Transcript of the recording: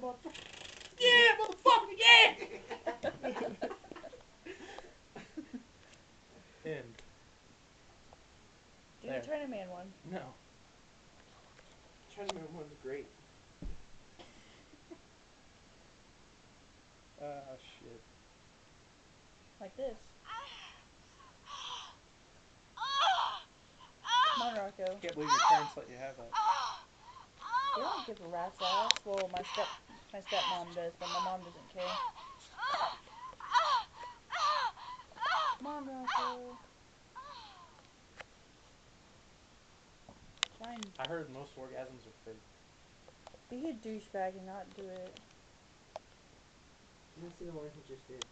motherfucker. Yeah, motherfucker, yeah! End. Do the Chinaman one. No. Chinaman one's great. Ah, shit. Like this. Come on, Rocco. Can't believe your parents let you have that. They don't give a rat's ass. Well, my stepmom does, but my mom doesn't care. Come on, Rocco. Fine. I heard most orgasms are fake. Be a douchebag and not do it. Let's see the one he just did.